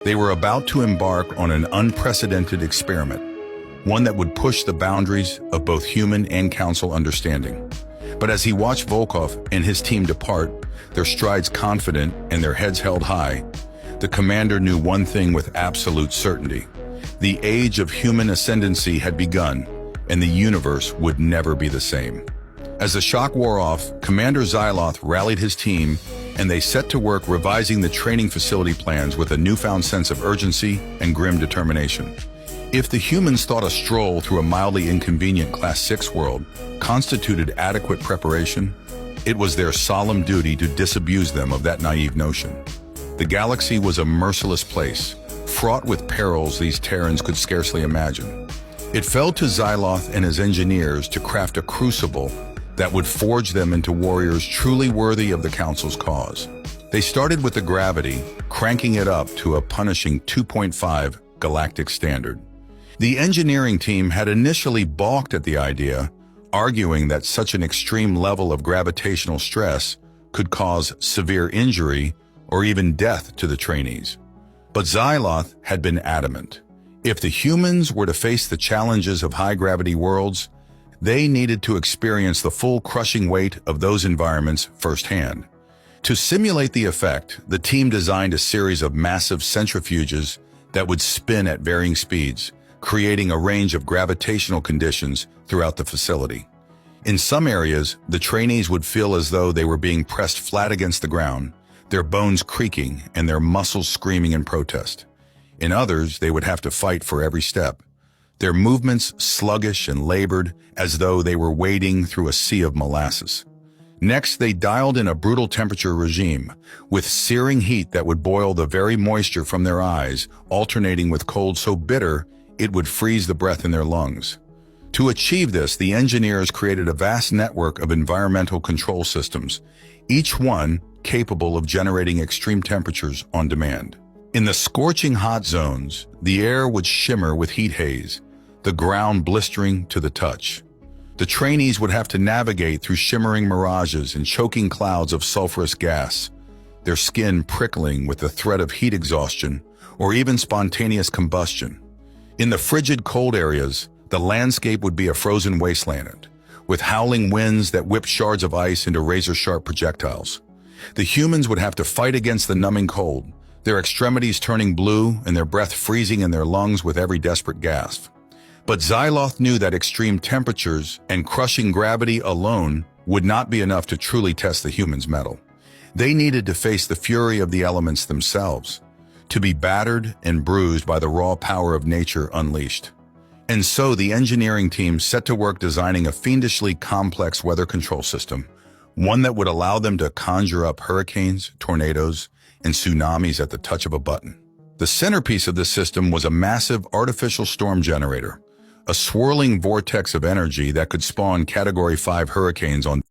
They were about to embark on an unprecedented experiment, one that would push the boundaries of both human and council understanding. But as he watched Volkov and his team depart, their strides confident and their heads held high, the commander knew one thing with absolute certainty. The age of human ascendancy had begun, and the universe would never be the same. As the shock wore off, Commander Xyloth rallied his team, and they set to work revising the training facility plans with a newfound sense of urgency and grim determination. If the humans thought a stroll through a mildly inconvenient Class 6 world constituted adequate preparation, it was their solemn duty to disabuse them of that naive notion. The galaxy was a merciless place, fraught with perils these Terrans could scarcely imagine. It fell to Xyloth and his engineers to craft a crucible that would forge them into warriors truly worthy of the Council's cause. They started with the gravity, cranking it up to a punishing 2.5 galactic standard. The engineering team had initially balked at the idea, arguing that such an extreme level of gravitational stress could cause severe injury or even death to the trainees. But Xyloth had been adamant. If the humans were to face the challenges of high-gravity worlds, they needed to experience the full crushing weight of those environments firsthand. To simulate the effect, the team designed a series of massive centrifuges that would spin at varying speeds, creating a range of gravitational conditions throughout the facility. In some areas, the trainees would feel as though they were being pressed flat against the ground, their bones creaking and their muscles screaming in protest. In others, they would have to fight for every step, their movements sluggish and labored as though they were wading through a sea of molasses. Next, they dialed in a brutal temperature regime, with searing heat that would boil the very moisture from their eyes, alternating with cold so bitter it would freeze the breath in their lungs. To achieve this, the engineers created a vast network of environmental control systems, each one capable of generating extreme temperatures on demand. In the scorching hot zones, the air would shimmer with heat haze, the ground blistering to the touch. The trainees would have to navigate through shimmering mirages and choking clouds of sulfurous gas, their skin prickling with the threat of heat exhaustion or even spontaneous combustion. In the frigid cold areas, the landscape would be a frozen wasteland, with howling winds that whipped shards of ice into razor-sharp projectiles. The humans would have to fight against the numbing cold, their extremities turning blue and their breath freezing in their lungs with every desperate gasp. But Xyloth knew that extreme temperatures and crushing gravity alone would not be enough to truly test the humans' mettle. They needed to face the fury of the elements themselves, to be battered and bruised by the raw power of nature unleashed. And so the engineering team set to work designing a fiendishly complex weather control system, one that would allow them to conjure up hurricanes, tornadoes, and tsunamis at the touch of a button. The centerpiece of this system was a massive artificial storm generator, a swirling vortex of energy that could spawn Category 5 hurricanes on